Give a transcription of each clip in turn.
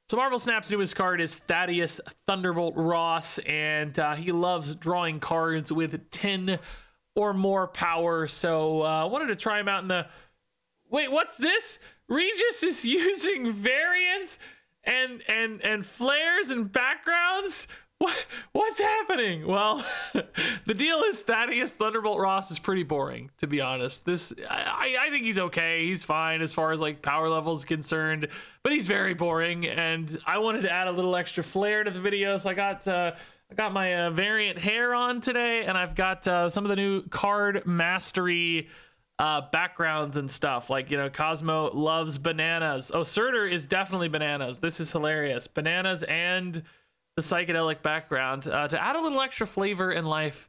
So Marvel Snap's newest card is Thaddeus Thunderbolt Ross, and he loves drawing cards with 10 or more power. So I wanted to try him out in the... Wait, what's this? Regis is using variants and flares and backgrounds? What's happening? Well, the deal is Thaddeus Thunderbolt Ross is pretty boring, to be honest. I think he's okay. He's fine as far as like power level is concerned, but he's very boring. And I wanted to add a little extra flair to the video, so I got my variant hair on today, and I've got some of the new card mastery backgrounds and stuff. Like, you know, Cosmo loves bananas. Oh, Surtur is definitely bananas. This is hilarious. Bananas and the psychedelic background to add a little extra flavor and life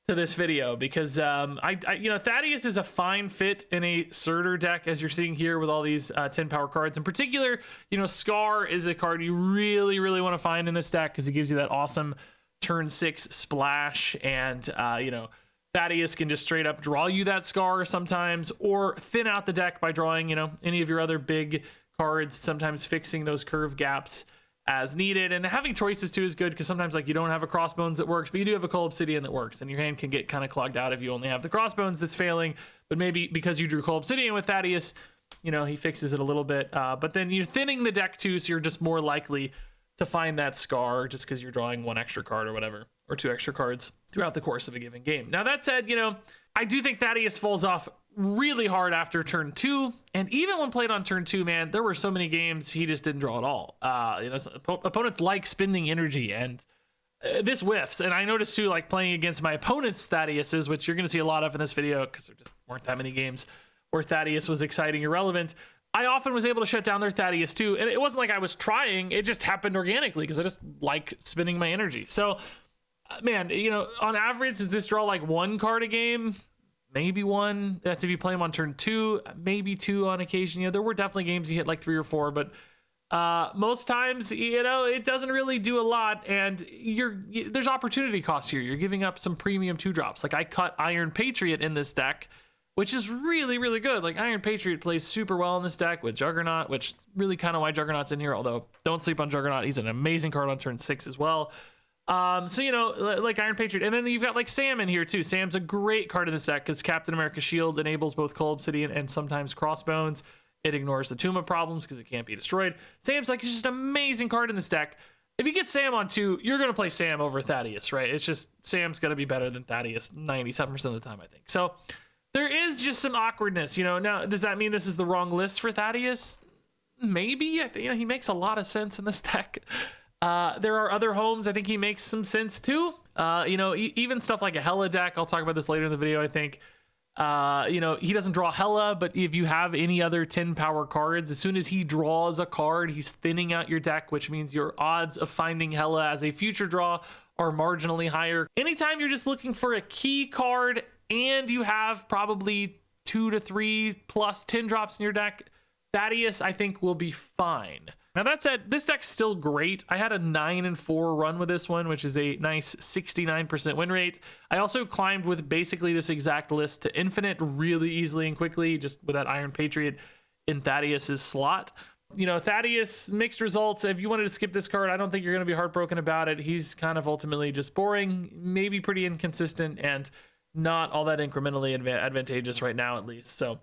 to this video, because you know, Thaddeus is a fine fit in a Surtur deck, as you're seeing here with all these 10 power cards. In particular, you know, Scar is a card you really want to find in this deck because it gives you that awesome turn 6 splash, and you know, Thaddeus can just straight up draw you that Scar sometimes, or thin out the deck by drawing, you know, any of your other big cards, sometimes fixing those curve gaps as needed. And having choices too is good, because sometimes like you don't have a Crossbones that works, but you do have a Cold Obsidian that works, and your hand can get kind of clogged out if you only have the Crossbones that's failing. But maybe because you drew Cold Obsidian with Thaddeus, you know, he fixes it a little bit, but then you're thinning the deck too, so you're just more likely to find that Scar just because you're drawing 1 extra card or whatever, or 2 extra cards throughout the course of a given game. Now that said, you know, I do think Thaddeus falls off really hard after turn 2, and even when played on turn 2, man, there were so many games he just didn't draw at all. You know, opponents like spending energy, and this whiffs. And I noticed too, like playing against my opponent's Thaddeus's, which you're going to see a lot of in this video because there just weren't that many games where Thaddeus was exciting or relevant, I often was able to shut down their Thaddeus too, and it wasn't like I was trying, it just happened organically because I just like spending my energy. So man, you know, on average, does this draw like 1 card a game? Maybe 1. That's if you play him on turn 2, maybe 2 on occasion. You know, there were definitely games you hit like 3 or 4, but most times, you know, it doesn't really do a lot, and there's opportunity cost here. You're giving up some premium 2-drops. Like I cut Iron Patriot in this deck, which is really good. Like Iron Patriot plays super well in this deck with Juggernaut, which is really kind of why Juggernaut's in here, although don't sleep on Juggernaut. He's an amazing card on turn 6 as well. So, you know, like Iron Patriot. And then you've got like Sam in here too. Sam's a great card in this deck because Captain America's shield enables both Cold Obsidian and sometimes Crossbones. It ignores the Tomb of Problems because it can't be destroyed. Sam's like, it's just an amazing card in this deck. If you get Sam on 2, you're going to play Sam over Thaddeus, right? It's just Sam's going to be better than Thaddeus 97% of the time, I think. So there is just some awkwardness, you know. Now, does that mean this is the wrong list for Thaddeus? Maybe. You know, he makes a lot of sense in this deck. There are other homes I think he makes some sense too. You know, even stuff like a Hela deck, I'll talk about this later in the video, I think. You know, he doesn't draw Hela, but if you have any other 10 power cards, as soon as he draws a card, he's thinning out your deck, which means your odds of finding Hela as a future draw are marginally higher. Anytime you're just looking for a key card and you have probably 2 to 3 plus 10 drops in your deck, Thaddeus, I think, will be fine. Now that said, this deck's still great. I had a 9-4 run with this one, which is a nice 69% win rate. I also climbed with basically this exact list to infinite really easily and quickly, just with that Iron Patriot in Thaddeus's slot. You know, Thaddeus, mixed results. If you wanted to skip this card, I don't think you're going to be heartbroken about it. He's kind of ultimately just boring, maybe pretty inconsistent, and not all that incrementally advantageous right now, at least. So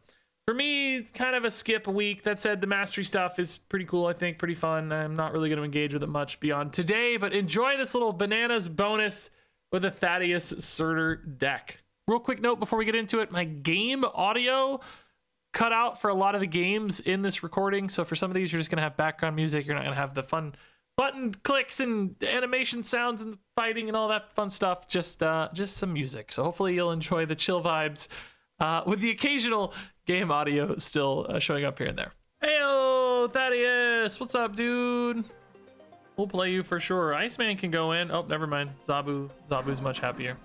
for me, it's kind of a skip week. That said, the mastery stuff is pretty cool, I think, pretty fun. I'm not really going to engage with it much beyond today, but enjoy this little bananas bonus with a Thaddeus Surtur deck. Real quick note before we get into it, my game audio cut out for a lot of the games in this recording. So for some of these, you're just going to have background music. You're not going to have the fun button clicks and animation sounds and fighting and all that fun stuff. Just some music. So hopefully you'll enjoy the chill vibes with the occasional game audio still showing up here and there. Heyo, Thaddeus, what's up, dude? We'll play you for sure. Iceman can go in. Oh, never mind. Zabu's much happier.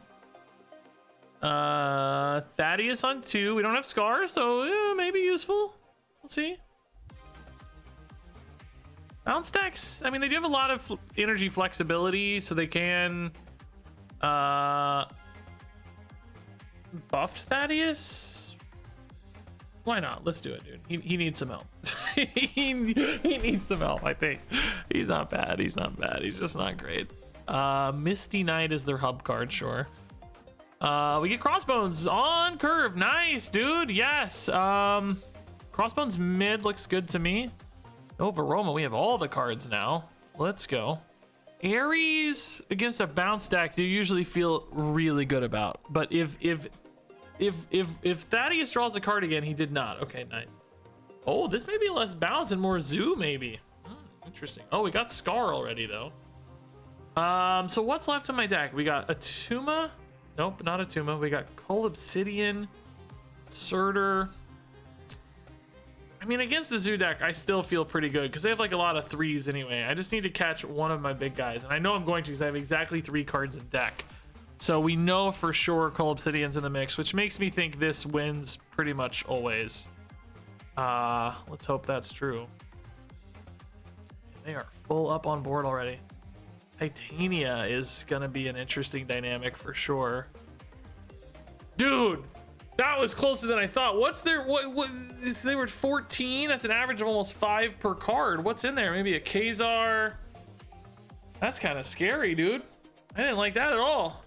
Thaddeus on 2. We don't have Scar, so yeah, maybe useful. We'll see. Bounce stacks, I mean, they do have a lot of energy flexibility, so they can buffed Thaddeus. Why not? Let's do it, dude. He needs some help. he needs some help, I think. He's not bad. He's not bad. He's just not great. Misty Knight is their hub card, sure. We get Crossbones on curve. Nice, dude. Yes. Crossbones mid looks good to me. Oh, Varoma, we have all the cards now. Let's go. Ares against a bounce deck you usually feel really good about. But if Thaddeus draws a card again, he did not. Okay, nice. Oh, this may be less bounce and more zoo, maybe. Interesting. Oh, we got Scar already, though. So what's left in my deck? We got Atuma. Nope, not Atuma. We got Cull Obsidian, Surtur. I mean, against the zoo deck, I still feel pretty good because they have like a lot of threes anyway. I just need to catch one of my big guys, and I know I'm going to because I have exactly 3 cards in deck. So we know for sure Cull Obsidian's in the mix, which makes me think this wins pretty much always. Let's hope that's true. They are full up on board already. Titania is gonna be an interesting dynamic for sure. Dude, that was closer than I thought. What's their what they were 14? That's an average of almost 5 per card. What's in there? Maybe a Khazar. That's kind of scary, dude. I didn't like that at all.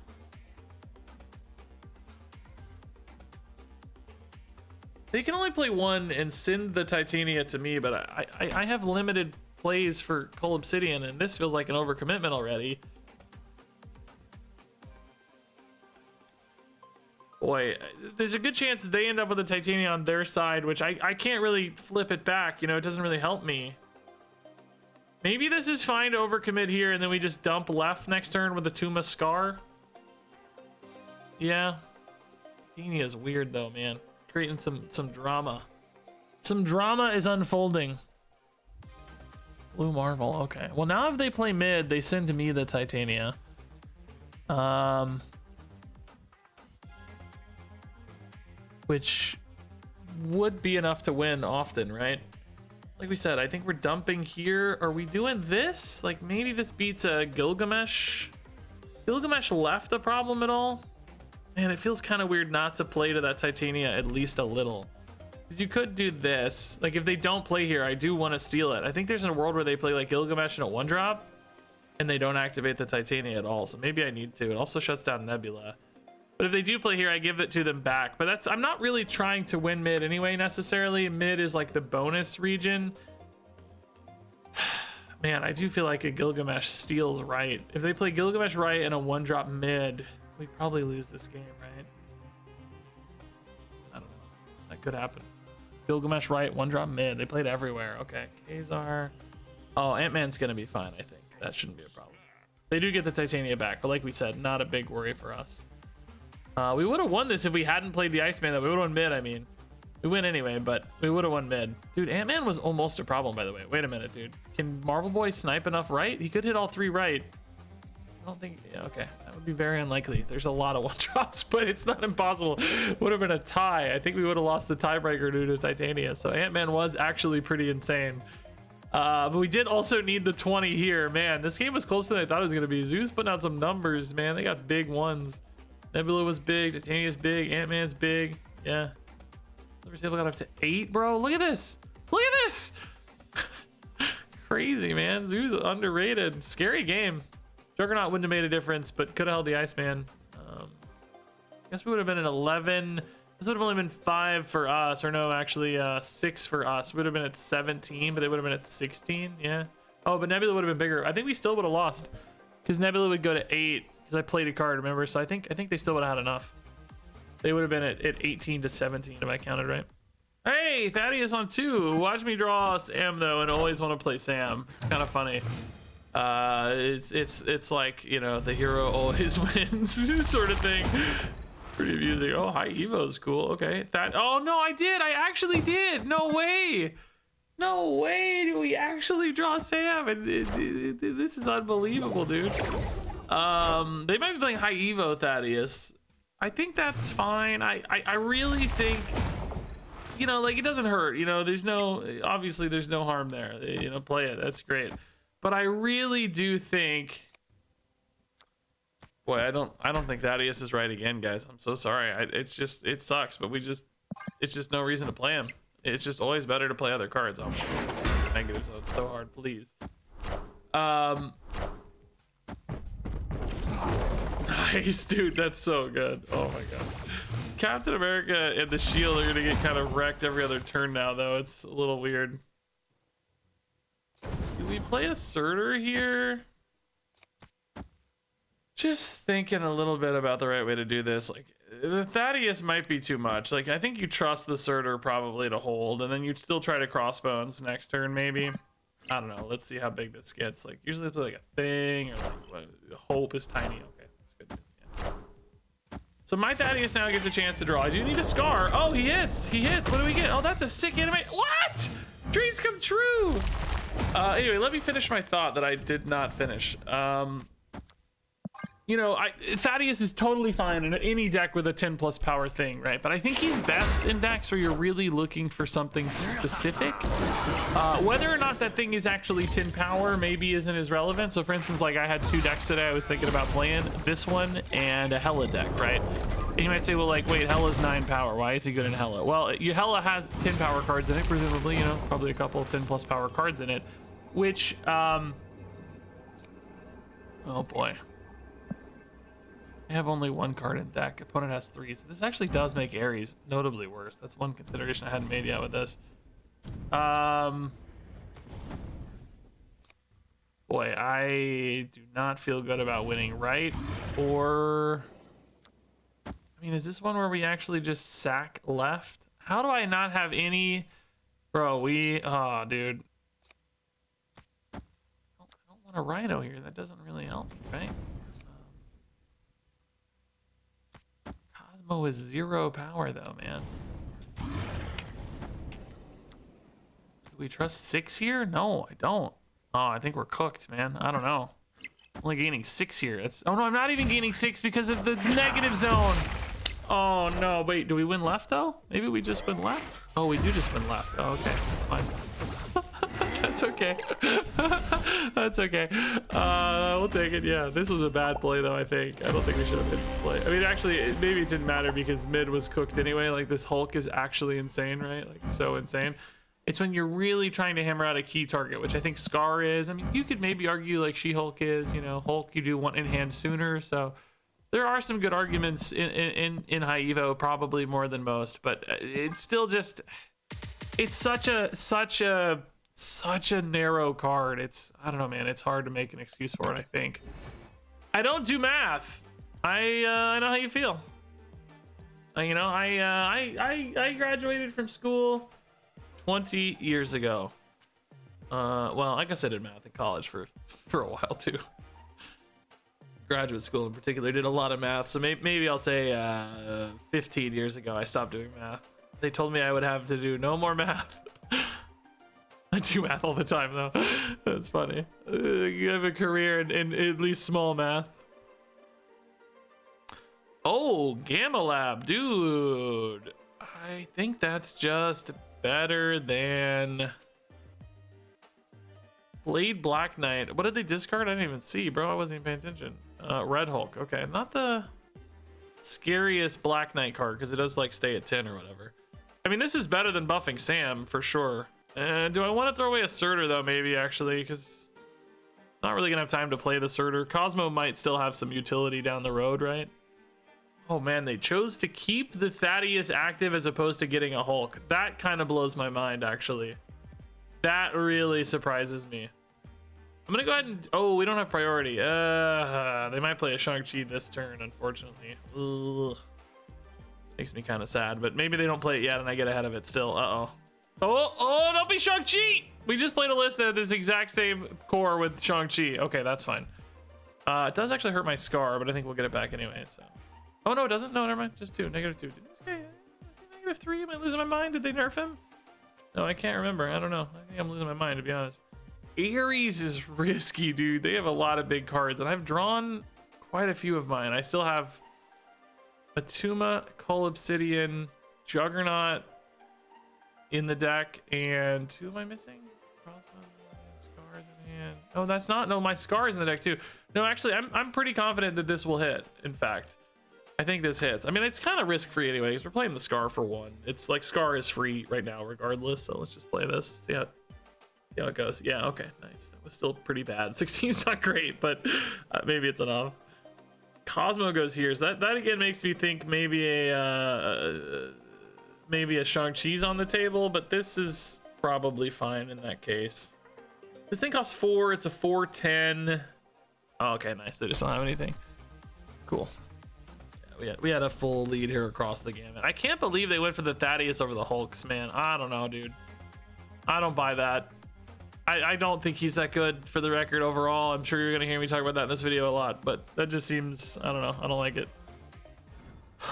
They can only play 1 and send the Titania to me, but I have limited plays for Cull Obsidian, and this feels like an overcommitment already. Boy, there's a good chance that they end up with a Titania on their side, which I can't really flip it back. You know, it doesn't really help me. Maybe this is fine to overcommit here, and then we just dump left next turn with the Tuma Scar. Yeah. Titania is weird, though, man. It's creating some drama. Some drama is unfolding. Blue Marvel, okay. Well, now if they play mid, they send to me the Titania. Which would be enough to win often, right? Like we said, I think we're dumping here. Are we doing this? Like maybe this beats a Gilgamesh. Gilgamesh left the problem at all? Man, it feels kind of weird not to play to that Titania at least a little. Because you could do this. Like if they don't play here, I do want to steal it. I think there's a world where they play like Gilgamesh in a 1-drop and they don't activate the Titania at all. So maybe I need to. It also shuts down Nebula. But if they do play here, I give it to them back. But that's, I'm not really trying to win mid anyway, necessarily. Mid is like the bonus region. Man, I do feel like a Gilgamesh steals right. If they play Gilgamesh right and a 1-drop mid, we probably lose this game, right? I don't know. That could happen. Gilgamesh right, 1-drop mid. They played everywhere. Okay, Khazar. Oh, Ant-Man's going to be fine, I think. That shouldn't be a problem. They do get the Titania back, but like we said, not a big worry for us. We would have won this if we hadn't played the Iceman, though. We would have won mid, I mean. We win anyway, but we would have won mid. Dude, Ant-Man was almost a problem, by the way. Wait a minute, dude. Can Marvel Boy snipe enough right? He could hit all 3 right. I don't think... Yeah, okay. That would be very unlikely. There's a lot of 1-drops, but it's not impossible. Would have been a tie. I think we would have lost the tiebreaker due to Titania. So Ant-Man was actually pretty insane. But we did also need the 20 here. Man, this game was closer than I thought it was going to be. Zeus putting out some numbers, man. They got big ones. Nebula was big, Titania's big, Ant-Man's big. Yeah. Silver Sable got up to 8, bro. Look at this. Look at this. Crazy, man. Zoo's underrated. Scary game. Juggernaut wouldn't have made a difference, but could have held the Iceman. I guess we would have been at 11. This would have only been 5 for us, or no, actually 6 for us. We would have been at 17, but they would have been at 16. Yeah. Oh, but Nebula would have been bigger. I think we still would have lost because Nebula would go to 8. Because I played a card, remember? So I think they still would have had enough. They would have been at 18 to 17 if I counted right. Hey, Thaddeus on 2. Watch me draw Sam though, and always want to play Sam. It's kind of funny. It's like, you know, the hero always wins sort of thing. Pretty amusing. Oh, high Evo's cool. Okay. Oh no, I did. I actually did. No way. No way do we actually draw Sam. And this is unbelievable, dude. They might be playing high Evo Thaddeus. I think that's fine. I really think, you know, like it doesn't hurt, you know, obviously there's no harm there, you know, play it, that's great. But I really do think, boy, I don't think Thaddeus is right again, guys. I'm so sorry. It sucks, but we just it's just no reason to play him. It's just always better to play other cards. Oh, negative, so it's so hard. Please. Nice, dude. That's so good. Oh my god. Captain America and the Shield are gonna get kind of wrecked every other turn now, though. It's a little weird. Do we play a Surtur here? Just thinking a little bit about the right way to do this. Like, the Thaddeus might be too much. Like, I think you trust the Surtur probably to hold, and then you'd still try to crossbones next turn, maybe. I don't know. Let's see how big this gets. Like, usually play like a thing, or like what, hope is tiny. Okay, that's good news. Yeah. So my Thaddeus now gets a chance to draw. I do need a scar. Oh, he hits. He hits. What do we get? Oh, that's a sick anime. What? Dreams come true. Anyway, let me finish my thought that I did not finish. You know, Thaddeus is totally fine in any deck with a 10 plus power thing, right? But I think he's best in decks where you're really looking for something specific. Whether or not that thing is actually 10 power maybe isn't as relevant. So for instance, like I had 2 decks today I was thinking about playing, this one and a Hela deck, right? And you might say, well, like, wait, Hela's 9 power. Why is he good in Hela? Well, Hela has 10 power cards in it, presumably, you know, probably a couple 10 plus power cards in it, which, oh boy. I have only 1 card in deck. Opponent has 3. So this actually does make Ares notably worse. That's one consideration I hadn't made yet with this. Boy, I do not feel good about winning right. Or, I mean, is this one where we actually just sack left? How do I not have any? Bro, oh, dude. I don't want a Rhino here. That doesn't really help me, right? Cosmo is 0 power though, man. Do we trust 6 here? No, I don't. Oh, I think we're cooked, man. I don't know. I'm only gaining 6 here. Oh no, I'm not even gaining 6 because of the negative zone. Oh no, wait, do we win left though? Maybe we just win left? Oh, we do just win left. Oh, okay, that's fine. That's okay. That's okay. We'll take it. Yeah, this was a bad play though, I think. I don't think we should have hit this play. I mean, actually, maybe it didn't matter because mid was cooked anyway. Like, this Hulk is actually insane, right? Like, so insane. It's when you're really trying to hammer out a key target, which I think Scar is. I mean, you could maybe argue like She-Hulk is, you know, Hulk you do want in hand sooner. So there are some good arguments in high Evo, probably more than most, but it's still just, it's such a narrow card. I don't know, man. It's hard to make an excuse for it, I think. I don't do math. I know how you feel. You know, I graduated from school 20 years ago. Well, I guess I did math in college for a while too. Graduate school in particular did a lot of math, so maybe I'll say 15 years ago I stopped doing math. They told me I would have to do no more math. I do math all the time though. That's funny. You have a career in at least small math. Oh, Gamma Lab, dude. I think that's just better than Blade Black Knight. What did they discard? I didn't even see, bro. I wasn't even paying attention. Red Hulk. Okay, not the scariest Black Knight card because it does like stay at 10 or whatever. I mean, this is better than buffing Sam for sure. Do I want to throw away a Surtur though? Maybe actually, because not really gonna have time to play the Surtur. Cosmo might still have some utility down the road, right? Oh man, they chose to keep the Thaddeus active as opposed to getting a Hulk. That kind of blows my mind, actually. That really surprises me. I'm gonna go ahead and, oh, we don't have priority. They might play a Shang-Chi this turn, unfortunately. Ugh. Makes me kind of sad, but maybe they don't play it yet and I get ahead of it still. Uh-oh. Oh, don't be Shang-Chi! We just played a list that had this exact same core with Shang-Chi. Okay, that's fine. It does actually hurt my Scar, but I think we'll get it back anyway, so. Oh, no, it doesn't? No, never mind. Just 2. -2. Did this guy, was he -3? Am I losing my mind? Did they nerf him? No, I can't remember. I don't know. I think I'm losing my mind, to be honest. Ares is risky, dude. They have a lot of big cards, and I've drawn quite a few of mine. I still have Atuma, Cull Obsidian, Juggernaut in the deck, and who am I missing? Scars in hand. Oh, that's not. No, my Scar's in the deck too. No, actually, I'm pretty confident that this will hit. In fact, I think this hits. I mean, it's kind of risk-free anyway, because we're playing the Scar for 1. It's like Scar is free right now regardless, so let's just play this. See how it goes. Yeah, okay, nice. That was still pretty bad. 16's not great, but maybe it's enough. Cosmo goes here. So that again makes me think maybe a Shang-Chi's on the table, but this is probably fine in that case. This thing costs 4. It's a 4/10. Oh, okay, nice. They just don't have anything. Cool. Yeah, we had a full lead here across the gamut. I can't believe they went for the Thaddeus over the Hulks, man. I don't know, dude. I don't buy that. I don't think he's that good for the record overall. I'm sure you're gonna hear me talk about that in this video a lot, but that just seems, I don't know, I don't like it.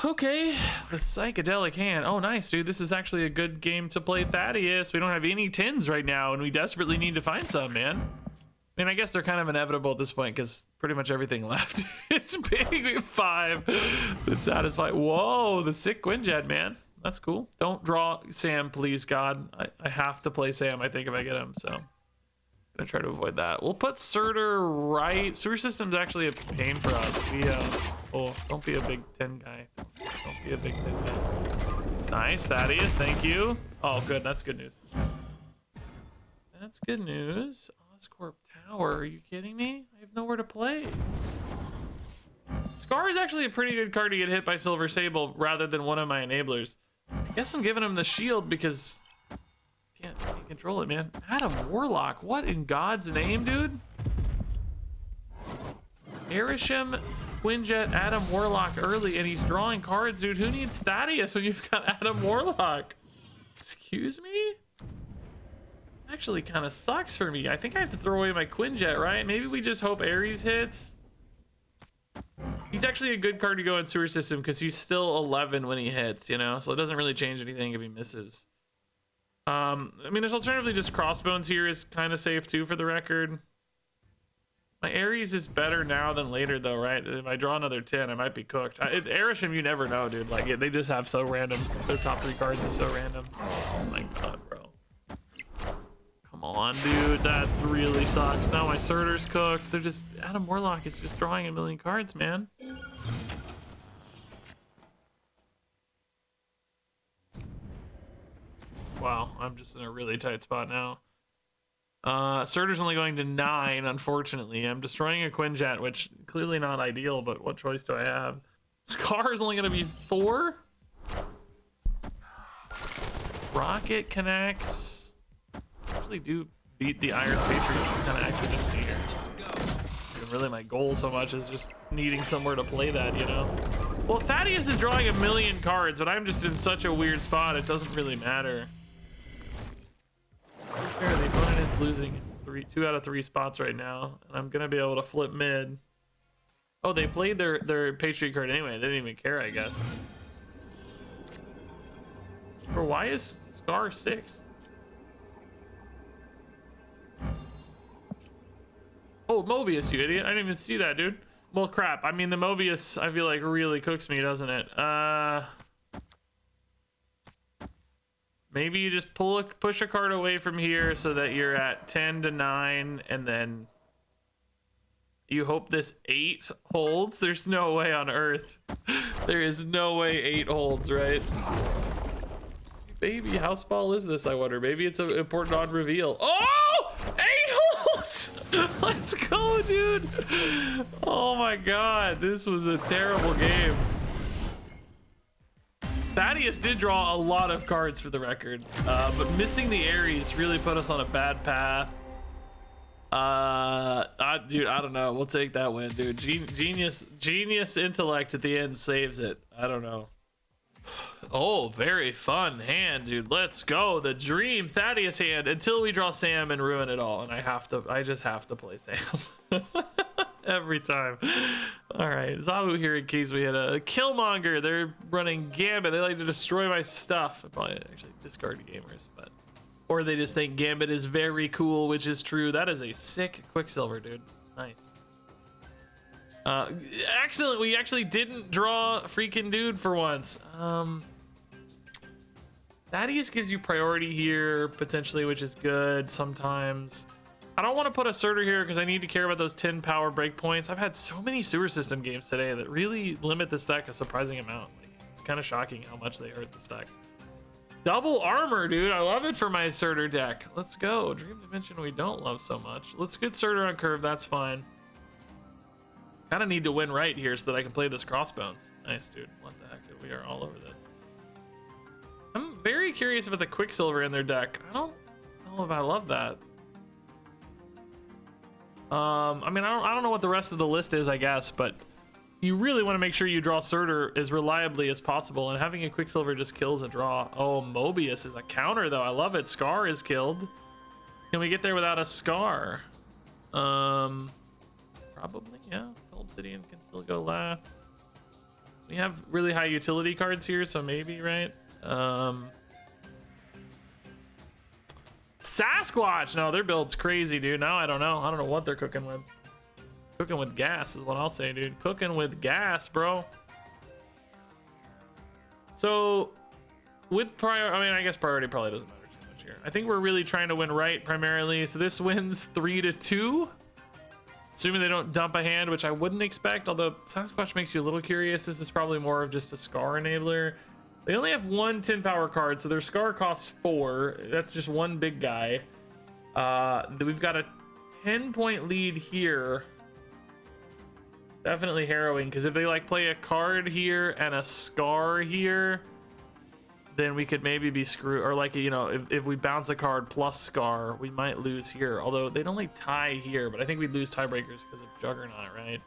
Okay, the psychedelic hand. Oh, nice, dude. This is actually a good game to play Thaddeus. We don't have any 10s right now, and we desperately need to find some, man. I mean, I guess they're kind of inevitable at this point because pretty much everything left. It's big. We have 5 that satisfy. Whoa, the sick Quinjet, man. That's cool. Don't draw Sam, please, God. I have to play Sam, I think, if I get him, so I'm gonna try to avoid that. We'll put Surtur right. Sewer System's actually a pain for us. Oh, don't be a Big 10 guy. Don't be a Big 10 guy. Nice, Thaddeus, thank you. Oh, good, that's good news. That's good news. Oscorp Tower, are you kidding me? I have nowhere to play. Scar is actually a pretty good card to get hit by Silver Sable rather than one of my enablers. I guess I'm giving him the shield because can't control it, man. Adam Warlock, what in God's name, dude? Erisham, Quinjet, Adam Warlock early, and he's drawing cards, dude. Who needs Thaddeus when you've got Adam Warlock? Excuse me? Actually kind of sucks for me. I think I have to throw away my Quinjet, right? Maybe we just hope Ares hits. He's actually a good card to go in Sewer System because he's still 11 when he hits, you know? So it doesn't really change anything if he misses. I mean, there's alternatively just Crossbones here is kind of safe too for the record. My Ares is better now than later though, right? If I draw another 10, I might be cooked. Erisham, you never know, dude. Like, they just have so random. Their top 3 cards is so random. Oh my God, bro. Come on, dude, that really sucks. Now my Surtur's cooked. They're just, Adam Warlock is just drawing a million cards, man. Wow, I'm just in a really tight spot now. Surtur's only going to 9, unfortunately. I'm destroying a Quinjet, which clearly not ideal, but what choice do I have? Scar is only going to be 4. Rocket connects. Actually do beat the Iron Patriot kind of accidentally here. Really my goal so much is just needing somewhere to play that, you know? Well, Thaddeus is drawing a million cards, but I'm just in such a weird spot, it doesn't really matter. Fair, the opponent is losing 2 out of 3 spots right now, and I'm gonna be able to flip mid. Oh, they played their Patriot card anyway. They didn't even care, I guess. Or why is Scar 6? Oh, Mobius, you idiot. I didn't even see that, dude. Well, crap. I mean, the Mobius, I feel like, really cooks me, doesn't it? Maybe you just push a card away from here so that you're at 10 to 9, and then you hope this 8 holds. There's no way on Earth. There is no way 8 holds, right? Baby, how small is this, I wonder? Maybe it's an important odd reveal. Oh! 8 holds! Let's go, dude. Oh my God, this was a terrible game. Thaddeus did draw a lot of cards for the record, but missing the Ares really put us on a bad path. Dude, I don't know. We'll take that win, dude. Genius intellect at the end saves it. I don't know. Oh, very fun hand, dude. Let's go. The dream Thaddeus hand until we draw Sam and ruin it all. And I just have to play Sam every time. All right, Zabu here in case we had a Killmonger. They're running Gambit. They like to destroy my stuff. I probably actually discard gamers, but or they just think Gambit is very cool, which is true. That is a sick Quicksilver, dude. Nice. Excellent. We actually didn't draw a freaking dude for once. Thaddeus gives you priority here potentially, which is good sometimes. I don't want to put a Surtur here because I need to care about those 10 power break points. I've had so many sewer system games today that really limit the stack a surprising amount. Like, it's kind of shocking how much they hurt the stack. Double armor, dude. I love it for my Surtur deck. Let's go. Dream Dimension we don't love so much. Let's get Surtur on curve. That's fine. Kind of need to win right here so that I can play this Crossbones. Nice, dude. What the heck, dude? We are all over this. I'm very curious about the Quicksilver in their deck. I don't know if I love that. I mean, I don't know what the rest of the list is, I guess, but you really want to make sure you draw Surtur as reliably as possible, and having a Quicksilver just kills a draw. Oh, Mobius is a counter, though. I love it. Scar is killed. Can we get there without a Scar? Probably, yeah. Obsidian can still go left. We have really high utility cards here, so maybe, right? Sasquatch! No, their build's crazy, dude. Now I don't know. I don't know what they're cooking with. Cooking with gas is what I'll say, dude. Cooking with gas, bro. So, with I mean, I guess priority probably doesn't matter too much here. I think we're really trying to win right primarily. So this wins 3-2. Assuming they don't dump a hand, which I wouldn't expect. Although Sasquatch makes you a little curious. This is probably more of just a Scar enabler. They only have one 10 power card, so their Scar costs 4. That's just one big guy. We've got a 10-point lead here. Definitely harrowing, because if they like play a card here and a Scar here, then we could maybe be screwed. Or like, you know, if we bounce a card plus Scar, we might lose here. Although they'd only tie here, but I think we'd lose tiebreakers because of Juggernaut, right?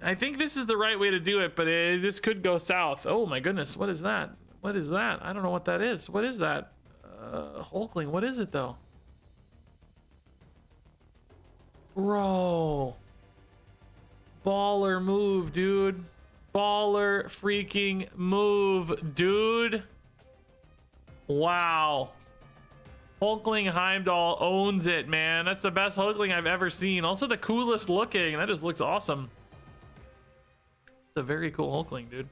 I think this is the right way to do it, but this could go south. Oh my goodness, what is that? What is that? I don't know what that is. What is that? Hulkling, what is it though? Bro. Baller move, dude. Baller freaking move, dude. Wow. Hulkling Heimdall owns it, man. That's the best Hulkling I've ever seen. Also the coolest looking. That just looks awesome. It's a very cool Hulkling, dude.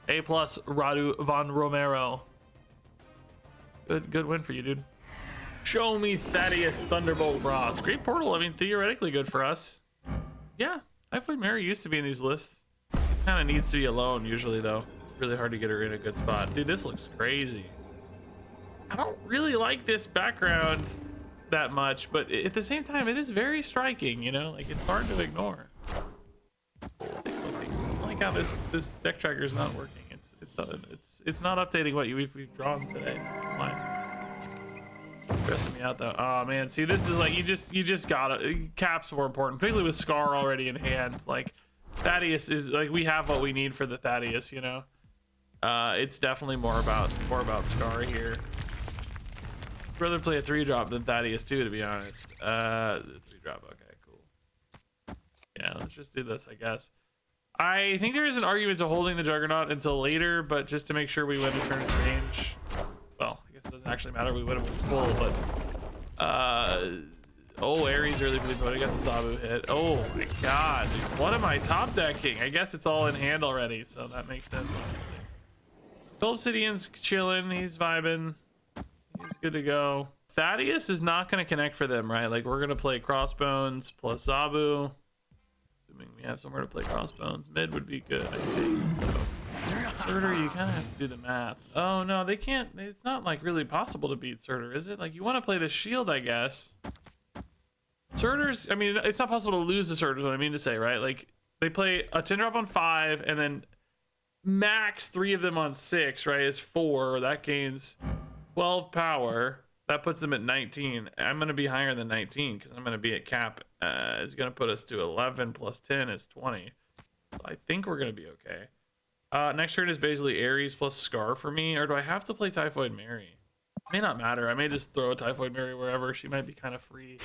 A+ Radu von Romero. Good win for you, dude. Show me Thaddeus Thunderbolt Ross. Great portal. I mean, theoretically good for us. Yeah, Typhoid Mary used to be in these lists. Kind of needs to be alone usually, though. It's really hard to get her in a good spot. Dude, this looks crazy. I don't really like this background that much, but at the same time, it is very striking, you know? Like, it's hard to ignore. I like how this deck tracker is not working. It's not updating what we've drawn today. It's stressing me out though. Oh man, see, this is like you just gotta. Cap's more important, particularly with Scar already in hand. Like Thaddeus is like, we have what we need for the Thaddeus, you know. It's definitely more about Scar here. I'd rather play a 3-drop than Thaddeus too, to be honest. 3-drop, okay, cool. Yeah, let's just do this, I guess. I think there is an argument to holding the Juggernaut until later, but just to make sure we win a turn in range. Well, I guess it doesn't actually matter. We win it with full, but oh, Ares early bleed mode. I got the Zabu hit. Oh my god, dude. What am I top decking? I guess it's all in hand already, so that makes sense, honestly. Obsidian's chilling, he's vibing. He's good to go. Thaddeus is not gonna connect for them, right? Like, we're gonna play Crossbones plus Zabu. We have somewhere to play Crossbones. Mid would be good, I think. Surtur, you kind of have to do the math. Oh no, they can't. It's not like really possible to beat Surtur, is it? Like, you want to play the shield, I guess. Surtur's, I mean, it's not possible to lose the Surtur, is what I mean to say, right? Like, they play a 10-drop on 5 and then max 3 of them on 6, right? Is 4. That gains 12 power. That puts them at 19. I'm going to be higher than 19 because I'm going to be at cap. It's going to put us to 11 plus 10 is 20. So I think we're going to be okay. Next turn is basically Ares plus Scar for me. Or do I have to play Typhoid Mary? It may not matter. I may just throw a Typhoid Mary wherever. She might be kind of free.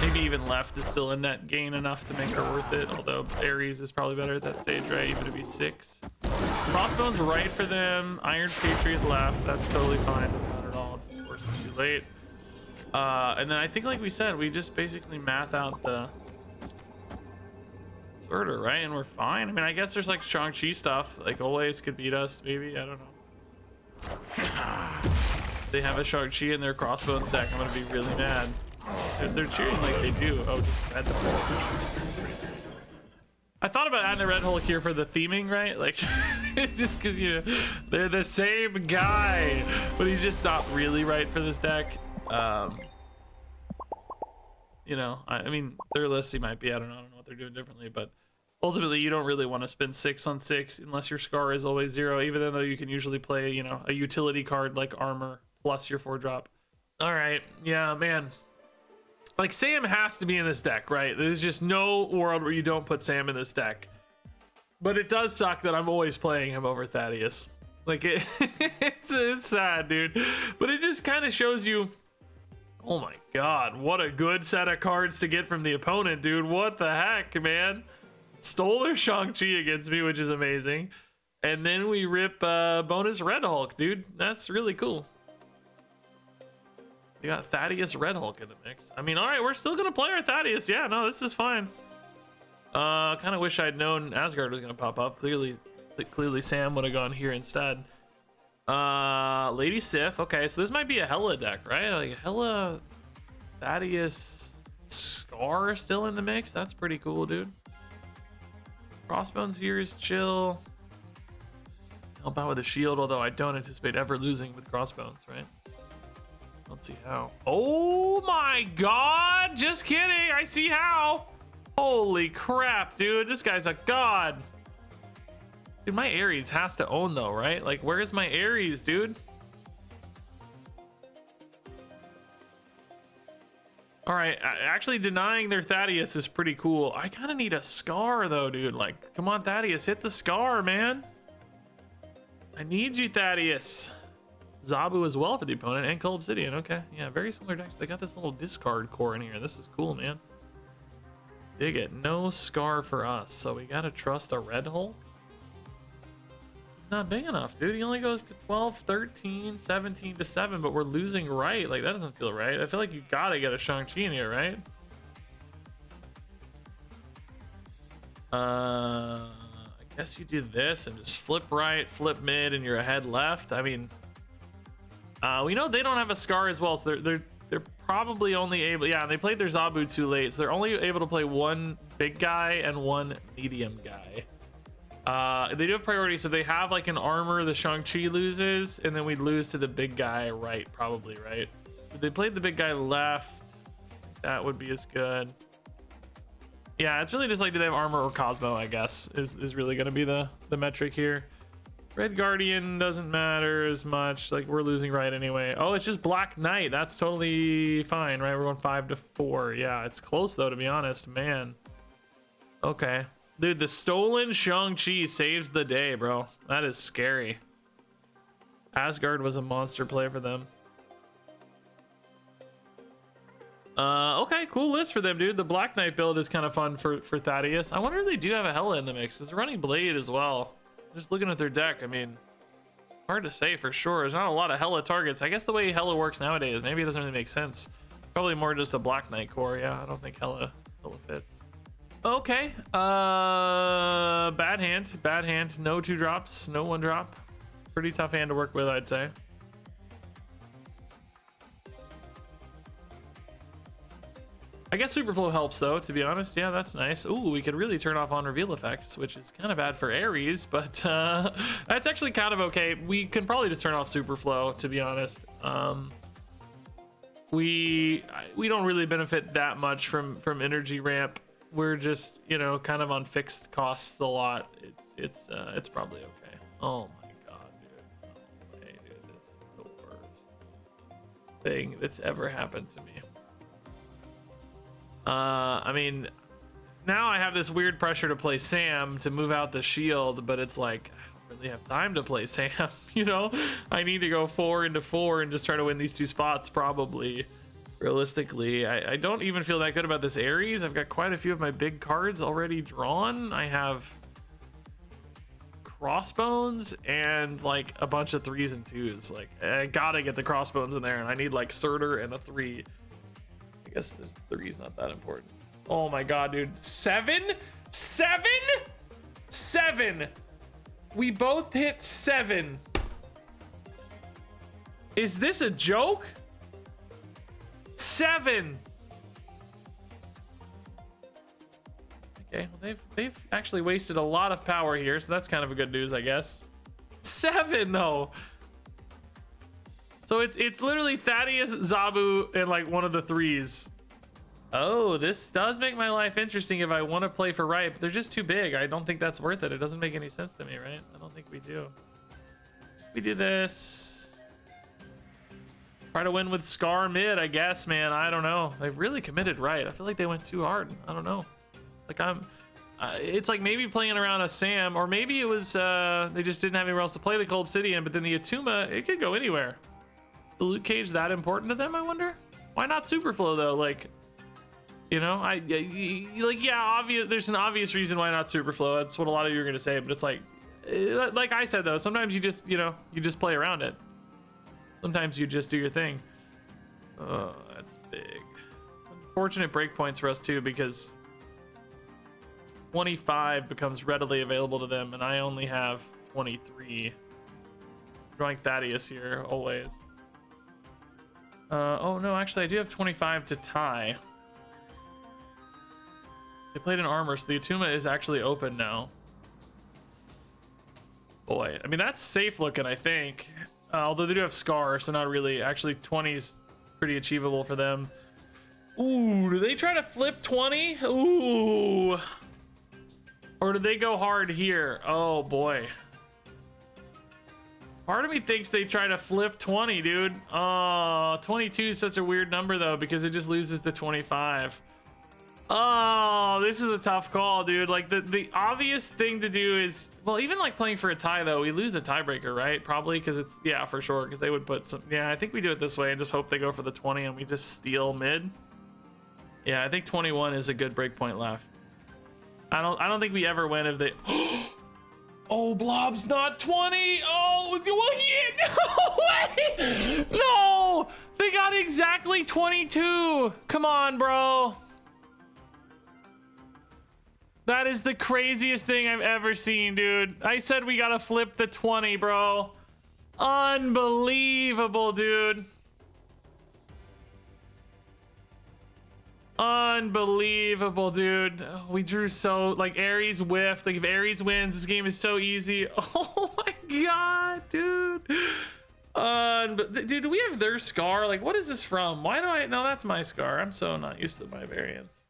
Maybe even left is still in net gain enough to make her worth it. Although Ares is probably better at that stage, right? Even to be 6. Crossbones right for them. Iron Patriot left. That's totally fine. Doesn't matter at all. Of course, it's too late. And then I think, like we said, we just basically math out the Surtur, right? And we're fine. I mean, I guess there's like Shang-Chi stuff. Like, Olays could beat us, maybe. I don't know. They have a Shang-Chi in their Crossbones deck. I'm gonna be really mad. They're cheering like they do. Oh, just red Hulk. I thought about adding a red Hulk here for the theming, right? Like, it's just because, you know, they're the same guy, but he's just not really right for this deck. You know, I mean, their list he might be. I don't know what they're doing differently, but ultimately, you don't really want to spend 6 on 6 unless your scar is always 0, even though you can usually play, you know, a utility card like armor plus your 4-drop. All right, yeah, man. Like, Sam has to be in this deck, right? There's just no world where you don't put Sam in this deck. But it does suck that I'm always playing him over Thaddeus. Like, it's sad, dude. But it just kind of shows you, oh my god, what a good set of cards to get from the opponent, dude. What the heck, man? Stole their Shang-Chi against me, which is amazing. And then we rip bonus Red Hulk, dude. That's really cool. We got Thaddeus Red Hulk in the mix. I mean, all right, we're still gonna play our Thaddeus. Yeah, no, this is fine. Kind of wish I'd known Asgard was gonna pop up. Clearly Sam would have gone here instead. Lady Sif. Okay, so this might be a Hela deck, right? Like Hela, Thaddeus, Scar still in the mix. That's pretty cool, dude. Crossbones here is chill. Help out with a shield, although I don't anticipate ever losing with Crossbones, right? Let's see how. Oh my god! Just kidding. I see how. Holy crap, dude. This guy's a god. Dude, my Ares has to own though, right? Like, where's my Ares, dude? All right, actually denying their Thaddeus is pretty cool. I kind of need a Scar though, dude. Like, come on, Thaddeus, hit the Scar, man. I need you, Thaddeus. Zabu as well for the opponent, and Cull Obsidian. Okay, yeah, very similar decks. They got this little discard core in here. This is cool, man. Dig it. No Scar for us, so we gotta trust a Red Hulk. He's not big enough, dude. He only goes to 12, 13, 17 to 7, but we're losing right. Like, that doesn't feel right. I feel like you gotta get a Shang-Chi in here, right? I guess you do this and just flip right, flip mid, and you're ahead left. I mean, we know they don't have a Scar as well, so they're probably only able, yeah, they played their Zabu too late, so they're only able to play one big guy and one medium guy. They do have priority, so they have like an armor the Shang-Chi loses, and then we'd lose to the big guy right, probably, right? If they played the big guy left, that would be as good. Yeah, it's really just like, do they have armor or Cosmo, I guess, is really going to be the metric here. Red Guardian doesn't matter as much. Like, we're losing right anyway. Oh, it's just Black Knight. That's totally fine, right? We're going 5 to 4. Yeah, it's close, though, to be honest. Man. Okay. Dude, the stolen Shang-Chi saves the day, bro. That is scary. Asgard was a monster play for them. Okay, cool list for them, dude. The Black Knight build is kind of fun for Thaddeus. I wonder if they do have a Hela in the mix, because they're running Blade as well. Just looking at their deck, I mean, hard to say for sure. There's not a lot of Hela targets. I guess the way Hela works nowadays, maybe it doesn't really make sense. Probably more just a Black Knight core. Yeah, I don't think Hela fits. Okay, bad hand. No 2-drops, no 1-drop. Pretty tough hand to work with, I'd say. I guess Superflow helps though, to be honest. Yeah, that's nice. Ooh, we could really turn off on reveal effects, which is kind of bad for Ares, but that's actually kind of okay. We can probably just turn off Superflow, to be honest. We don't really benefit that much from energy ramp. We're just, you know, kind of on fixed costs a lot. It's probably okay. Oh my god, dude. No way, dude. This is the worst thing that's ever happened to me. I mean, now I have this weird pressure to play Sam to move out the shield, but it's like, I don't really have time to play Sam, you know? I need to go 4 into 4 and just try to win these 2 spots, probably. Realistically, I don't even feel that good about this Ares. I've got quite a few of my big cards already drawn. I have Crossbones and like a bunch of 3s and 2s. Like, I gotta get the Crossbones in there, and I need like Surtur and a 3. I guess this 3's not that important. Oh my god, dude. 7? We both hit 7. Is this a joke? 7. Okay, well, they've actually wasted a lot of power here, so that's kind of a good news, I guess. 7 though. So it's literally Thaddeus, Zabu, and like one of the 3s. Oh, this does make my life interesting if I want to play for right, but they're just too big. I don't think that's worth it. It doesn't make any sense to me, right? I don't think we do. We do this. Try to win with Scar mid, I guess, man. I don't know. They've really committed right. I feel like they went too hard. I don't know. Like it's like maybe playing around a Sam, or maybe it was they just didn't have anywhere else to play the Cold Obsidian, but then the Atuma, it could go anywhere. The loot cage that important to them, I wonder? Why not Superflow though? Like, you know, yeah, obvious. There's an obvious reason why not Superflow. That's what a lot of you are gonna say, but it's like I said though, sometimes you just, you know, you just play around it. Sometimes you just do your thing. Oh, that's big. It's unfortunate breakpoints for us too, because 25 becomes readily available to them, and I only have 23. Drawing Thaddeus here always. Oh no, actually I do have 25 to tie. They played an armor, so the Atuma is actually open now. Boy, I mean, that's safe looking, I think. Although they do have Scar, so not really. Actually, 20's pretty achievable for them. Ooh, do they try to flip 20? Ooh. Or do they go hard here? Oh, boy. Part of me thinks they try to flip 20, dude. Oh, 22 is such a weird number, though, because it just loses the 25. Oh, this is a tough call, dude. Like, the obvious thing to do is, well, even like playing for a tie, though, we lose a tiebreaker, right? Probably, because it's, yeah, for sure, because they would put some, yeah, I think we do it this way and just hope they go for the 20 and we just steal mid. Yeah, I think 21 is a good breakpoint left. I don't think we ever win if they... Oh, Blob's not 20. Oh, well, no way. No, they got exactly 22. Come on, bro. That is the craziest thing I've ever seen, dude. I said we gotta flip the 20, bro. Unbelievable, dude. Unbelievable, dude. Oh, we drew so, like, Ares whiffed. Like, if Ares wins, this game is so easy. Oh my god, dude. Dude, do we have their Scar? Like, what is this from? Why do I... No, that's my Scar. I'm so not used to my variants.